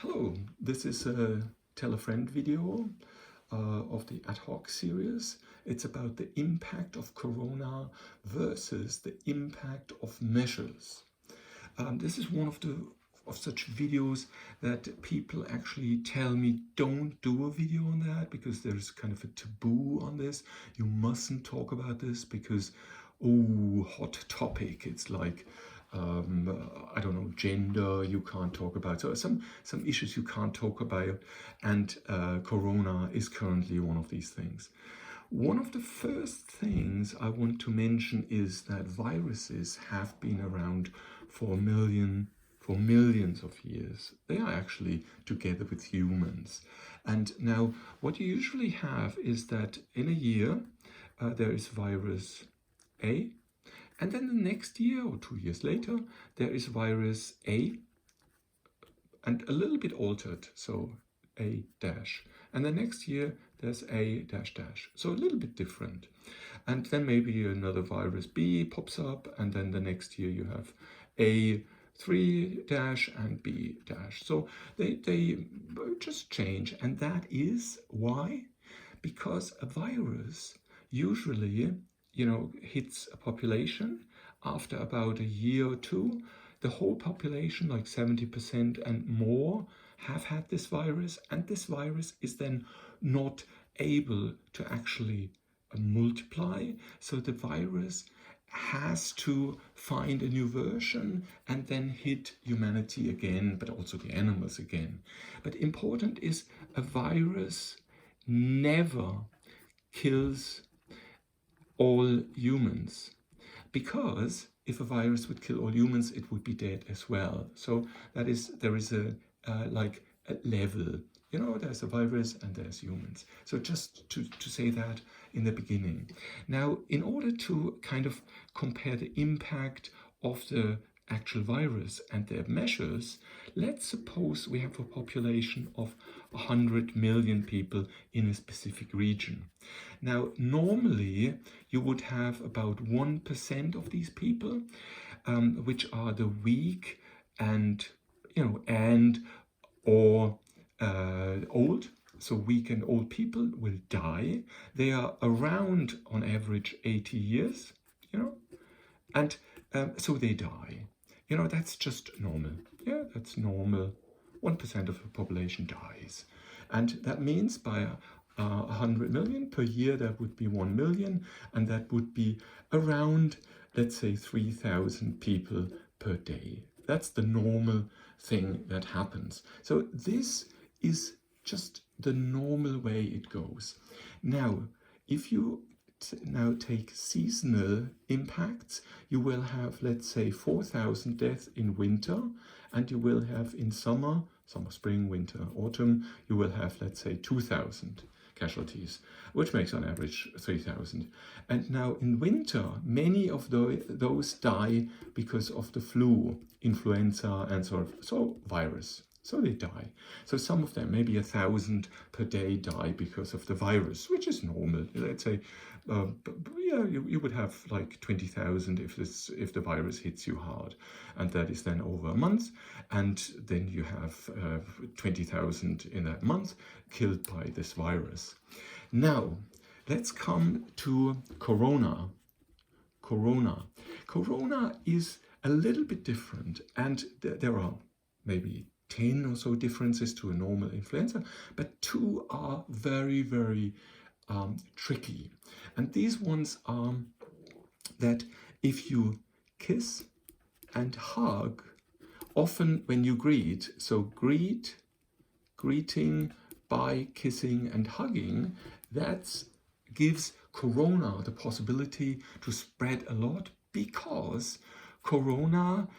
Hello, this is a Tell a Friend video of the ad hoc series. It's about the impact of Corona versus the impact of measures. This is one of such videos that people actually tell me don't do a video on that because there's kind of a taboo on this. You mustn't talk about this because, oh, hot topic. It's like I don't know, gender you can't talk about. So some issues you can't talk about, and Corona is currently one of these things. One of the first things I want to mention is that viruses have been around for millions of years. They are actually together with humans. And now what you usually have is that in a year there is virus A, and then the next year or 2 years later, there is virus A and a little bit altered, so A dash. And the next year, there's A dash dash, so a little bit different. And then maybe another virus B pops up, and then the next year you have A3 dash and B dash. So they just change, and that is why? Because a virus usually hits a population. After about a year or two, the whole population, like 70% and more, have had this virus, and this virus is then not able to actually multiply. So the virus has to find a new version and then hit humanity again, but also the animals again. But important is a virus never kills all humans, because if a virus would kill all humans, it would be dead as well. So there is a like a level, there's a virus and there's humans. So just to say that in the beginning. Now, in order to kind of compare the impact of the actual virus and their measures, let's suppose we have a population of 100 million people in a specific region. Now, normally you would have about 1% of these people, which are the weak and or old. So weak and old people will die. They are around on average 80 years, and so they die. That's just normal. Yeah, that's normal. 1% of the population dies. And that means by 100 million per year, that would be 1 million. And that would be around, let's say, 3,000 people per day. That's the normal thing that happens. So this is just the normal way it goes. Now, if you now take seasonal impacts, you will have, let's say, 4,000 deaths in winter, and you will have in summer, spring, winter, autumn, you will have, let's say, 2,000 casualties, which makes on average 3,000. And now in winter, many of those die because of the flu, influenza, and so virus. So they die. So some of them, maybe 1,000 per day, die because of the virus, which is normal. Let's say, you would have like 20,000 if the virus hits you hard, and that is then over a month, and then you have 20,000 in that month killed by this virus. Now, let's come to Corona. Corona is a little bit different, and there are maybe 10 or so differences to a normal influenza, but 2 are very, very tricky. And these ones are that if you kiss and hug, often when you greet, so greeting by kissing and hugging, that gives Corona the possibility to spread a lot, because Corona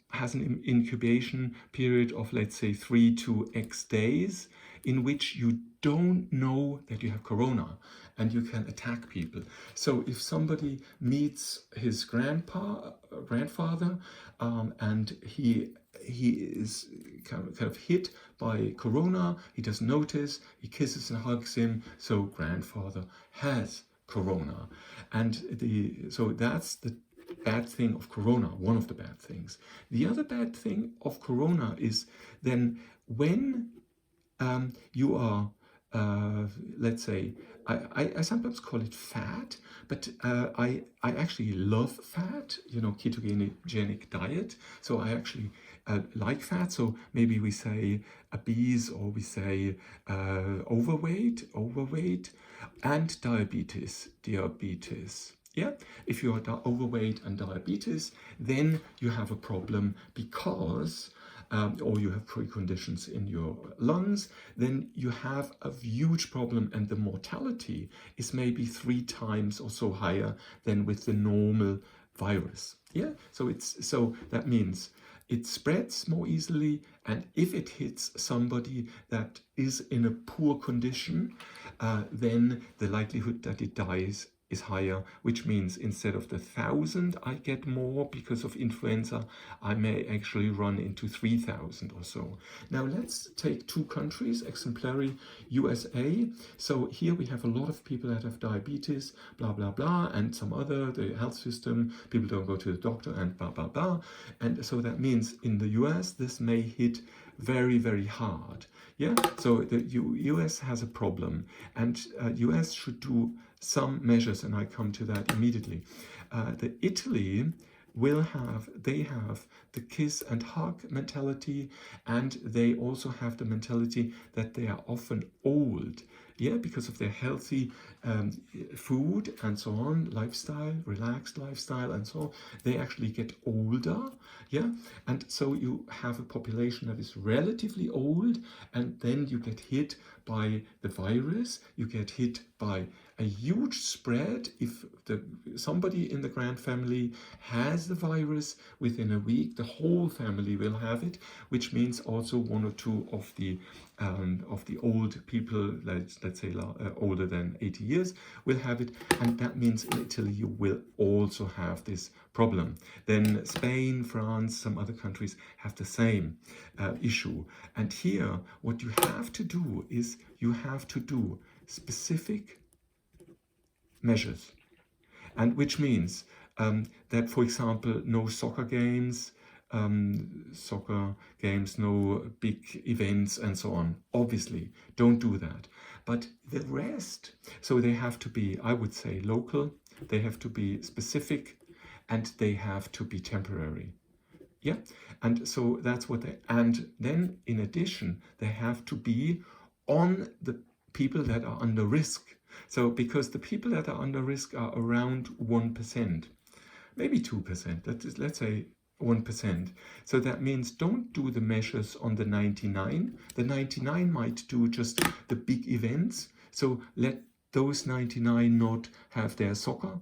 has an incubation period of, let's say, 3 to X days, in which you don't know that you have Corona, and you can attack people. So if somebody meets his grandfather, and he is kind of hit by Corona, he doesn't notice, he kisses and hugs him, so grandfather has Corona. And so that's the bad thing of corona, one of the bad things. The other bad thing of corona is then when you are, let's say, I sometimes call it fat, but I actually love fat, ketogenic diet. So I actually like fat. So maybe we say obese, or we say overweight, and diabetes. Yeah, if you are overweight and diabetes, then you have a problem because or you have preconditions in your lungs, then you have a huge problem, and the mortality is maybe 3 times or so higher than with the normal virus. Yeah, so that means it spreads more easily, and if it hits somebody that is in a poor condition, then the likelihood that it dies is higher, which means instead of the 1,000 I get more because of influenza, I may actually run into 3,000 or so. Now let's take 2 countries, exemplary USA. So here we have a lot of people that have diabetes, blah, blah, blah, and some other, the health system, people don't go to the doctor, and blah, blah, blah. And so that means in the US, this may hit very, very hard. Yeah, so the US has a problem, and US should do some measures, and I come to that immediately. Italy they have the kiss and hug mentality, and they also have the mentality that they are often old, yeah, because of their healthy food and so on, lifestyle, relaxed lifestyle, and so on. They actually get older, yeah, and so you have a population that is relatively old, and then you get hit by the virus, you get hit by a huge spread. If somebody in the grand family has the virus, within a week the whole family will have it, which means also 1 or 2 of the old people, let's say older than 80 years, will have it, and that means in Italy you will also have this problem. Then Spain, France, some other countries have the same issue. And here what you have to do is you have to do specific measures, and which means that, for example, no soccer games, no big events, and so on. Obviously, don't do that. But the rest, so they have to be, I would say, local, they have to be specific, and they have to be temporary. Yeah, and so that's what they, and then in addition, they have to be on the people that are under risk. So because the people that are under risk are around 1%, maybe 2%, that is, let's say 1%. So that means don't do the measures on the 99. The 99 might do just the big events. So let those 99 not have their soccer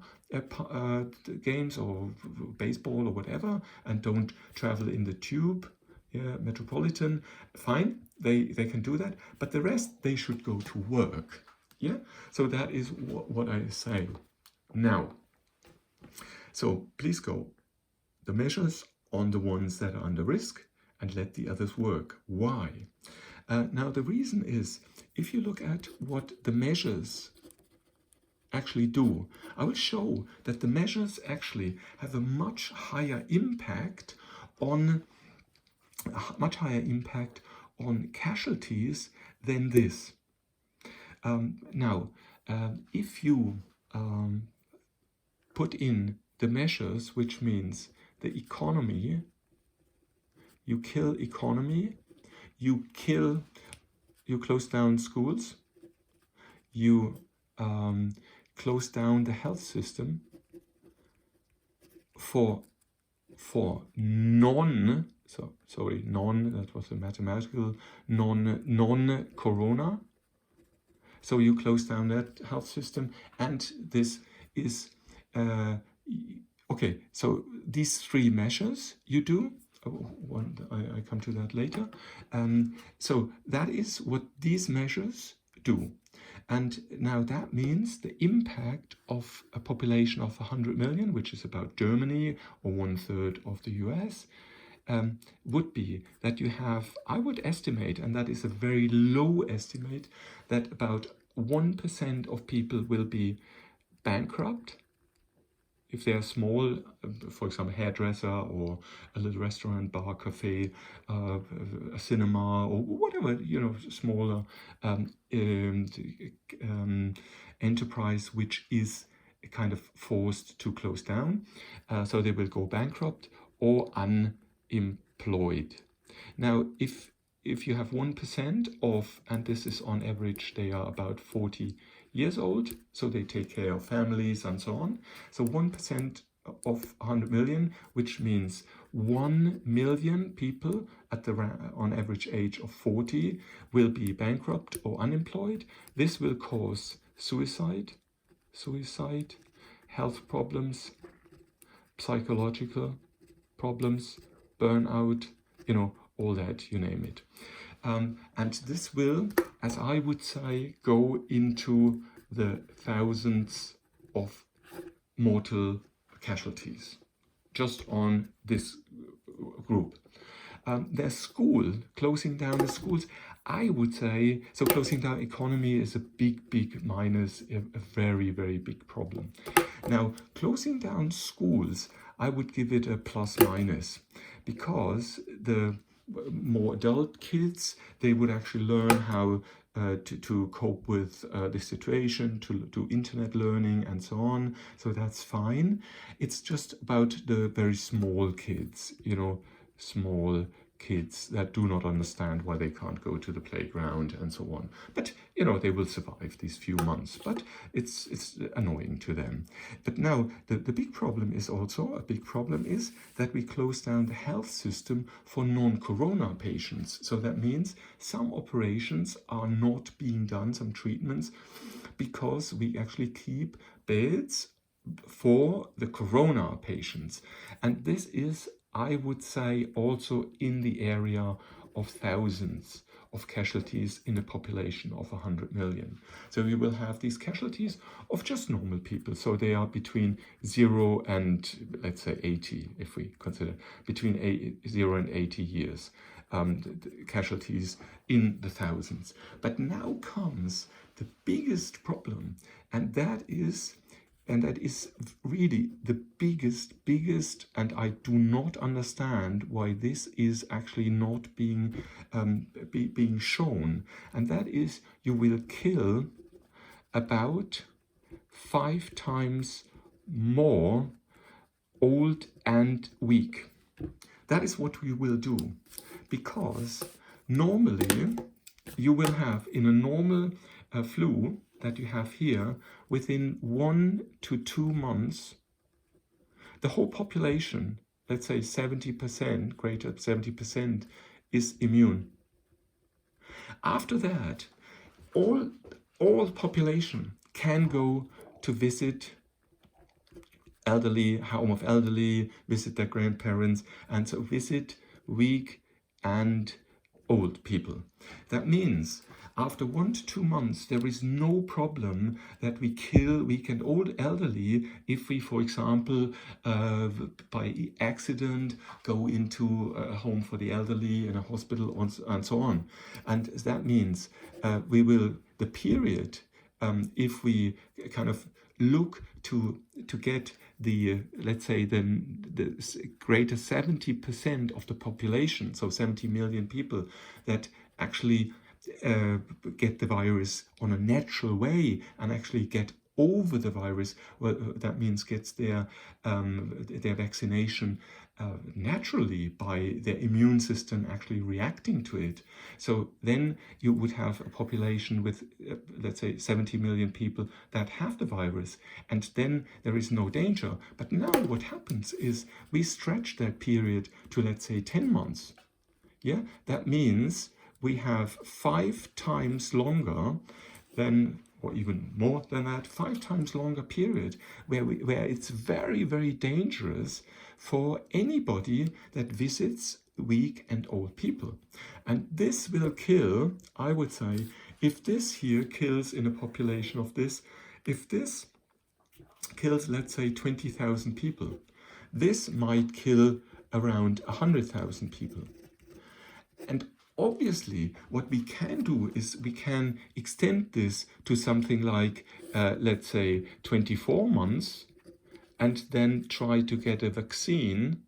games or baseball or whatever, and don't travel in the tube, yeah, metropolitan. Fine, they can do that, but the rest, they should go to work. Yeah, so that is what I say. Now, so please go the measures on the ones that are under risk and let the others work. Why? Now the reason is, if you look at what the measures actually do, I will show that the measures actually have a much higher impact on casualties than this. Now, if you put in the measures, which means the economy, you kill economy, you close down schools, you close down the health system for that was a mathematical non-corona. So you close down that health system, and this is okay. So these 3 measures you do. I come to that later. So that is what these measures do. And now that means the impact of a population of 100 million, which is about Germany or 1/3 of the US, would be that you have, I would estimate, and that is a very low estimate, that about 1% of people will be bankrupt. if they're small, for example, hairdresser or a little restaurant, bar, cafe, a cinema, or whatever, smaller enterprise which is kind of forced to close down, so they will go bankrupt or unemployed. Now, if you have 1% of, and this is on average, they are about 40 years old, so they take care of families and so on. So 1% of 100 million, which means 1 million people at the on average age of 40 will be bankrupt or unemployed. This will cause suicide, health problems, psychological problems, burnout, all that, you name it. And this will, as I would say, go into the thousands of mortal casualties just on this group. There's school, closing down the schools. I would say, so closing down economy is a big minus, a very, very big problem. Now, closing down schools, I would give it a plus minus, because the more adult kids, they would actually learn how to cope with the situation, to do internet learning and so on. So that's fine. It's just about the very small kids, small kids that do not understand why they can't go to the playground and so on. But they will survive these few months, but it's annoying to them. But now the big problem is also, a big problem is that we close down the health system for non-corona patients. So that means some operations are not being done, some treatments, because we actually keep beds for the corona patients. And this is, I would say, also in the area of thousands of casualties in a population of 100 million. So we will have these casualties of just normal people. So they are between 0 and, let's say, 80, if we consider between 0 and 80 years. Casualties in the thousands. But now comes the biggest problem, and that is really the biggest, and I do not understand why this is actually not being shown, and that is you will kill about 5 times more old and weak. That is what we will do, because normally you will have, in a normal flu that you have here, within 1 to 2 months, the whole population, let's say 70%, greater 70%, is immune. After that, all population can go to visit elderly, home of elderly, visit their grandparents, and so visit weak and old people. That means after 1 to 2 months, there is no problem that we kill weak and old elderly if we, for example, by accident go into a home for the elderly in a hospital and so on. And that means the period, if we kind of look to get the, let's say, the greater 70% of the population, so 70 million people that actually get the virus on a natural way and actually get over the virus, well, that means gets their vaccination naturally by their immune system actually reacting to it. So then you would have a population with, let's say, 70 million people that have the virus, and then there is no danger. But now what happens is we stretch that period to, let's say, 10 months. Yeah, that means we have 5 times longer than, or even more than that, 5 times longer period where it's very, very dangerous for anybody that visits weak and old people. And this will kill, I would say, if this here kills in a population of this, if this kills, let's say, 20,000 people, this might kill around 100,000 people. And obviously, what we can do is we can extend this to something like, let's say, 24 months, and then try to get a vaccine,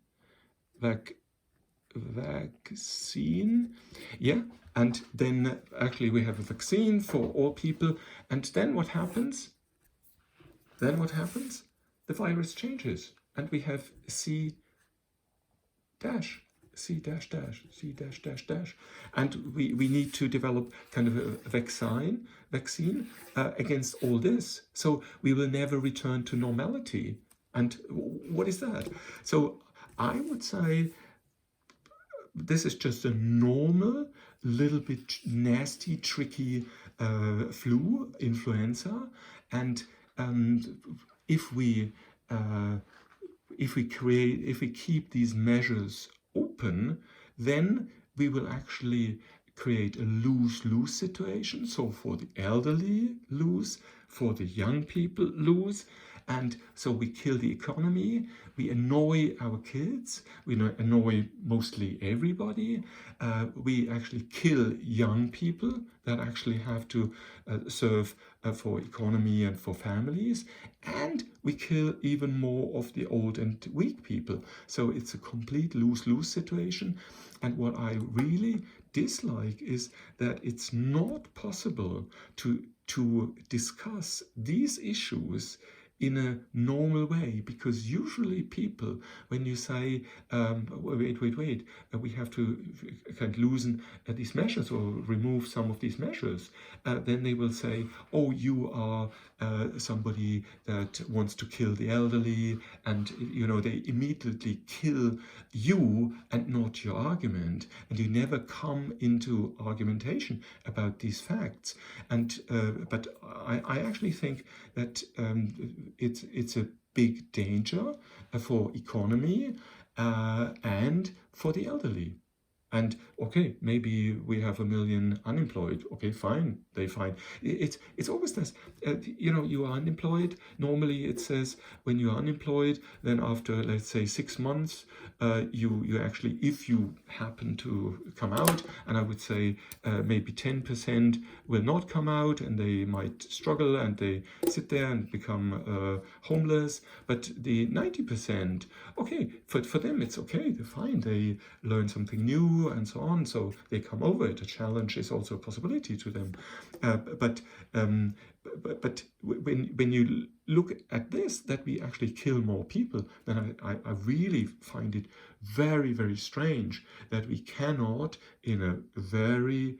yeah, and then actually we have a vaccine for all people, and then what happens? The virus changes, and we have C dash, C dash dash, C dash dash dash. And we need to develop kind of a vaccine against all this. So we will never return to normality. And what is that? So I would say this is just a normal, little bit nasty, tricky flu, influenza. And if we keep these measures open, then we will actually create a lose-lose situation. So for the elderly, lose, for the young people, lose. And so we kill the economy, we annoy our kids, we annoy mostly everybody. We actually kill young people that actually have to serve for economy and for families. And we kill even more of the old and weak people. So it's a complete lose-lose situation. And what I really dislike is that it's not possible to discuss these issues in a normal way, because usually people, when you say, wait, we have to kind of loosen these measures or remove some of these measures, then they will say, oh, you are somebody that wants to kill the elderly, and they immediately kill you and not your argument, and you never come into argumentation about these facts. And but I actually think that it's a big danger for economy and for the elderly. And okay, maybe we have 1 million unemployed. Okay, fine, they fine. It's always this. You are unemployed. Normally, it says when you are unemployed, then after, let's say, 6 months, you actually, if you happen to come out, and I would say maybe 10% will not come out, and they might struggle, and they sit there and become homeless. But the 90%, okay, for them it's okay. They're fine. They learn something new and so on, so they come over it. A challenge is also a possibility to them. But when you look at this, that we actually kill more people, then I really find it very, very strange that we cannot, in a very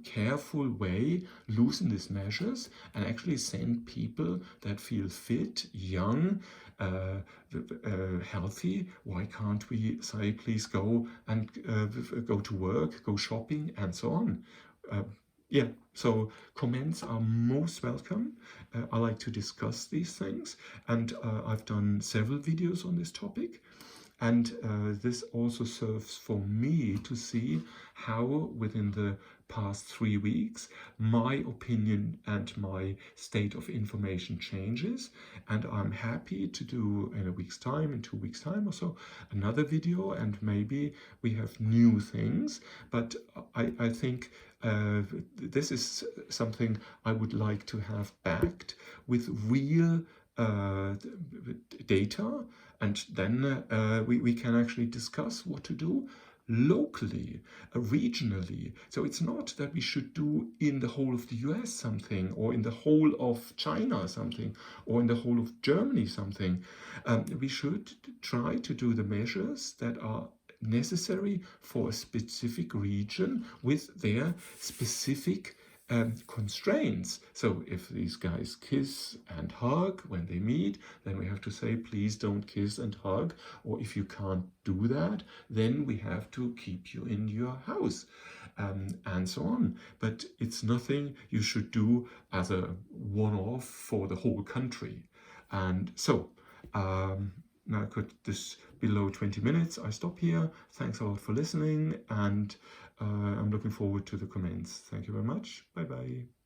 careful way, loosen these measures and actually send people that feel fit, young, healthy. Why can't we say, please go and go to work, go shopping, and so on? Yeah, so comments are most welcome. I like to discuss these things, and I've done several videos on this topic. And this also serves for me to see how, within the past 3 weeks, my opinion and my state of information changes. And I'm happy to do, in a week's time, in 2 weeks' time or so, another video, and maybe we have new things. But I think this is something I would like to have backed with real data, and then we can actually discuss what to do locally, regionally. So it's not that we should do in the whole of the US something, or in the whole of China something, or in the whole of Germany something. We should try to do the measures that are necessary for a specific region with their specific constraints. So if these guys kiss and hug when they meet, then we have to say, please don't kiss and hug. Or if you can't do that, then we have to keep you in your house, and so on. But it's nothing you should do as a one-off for the whole country. And so now I cut this below 20 minutes. I stop here. Thanks a lot for listening, and I'm looking forward to the comments. Thank you very much. Bye bye.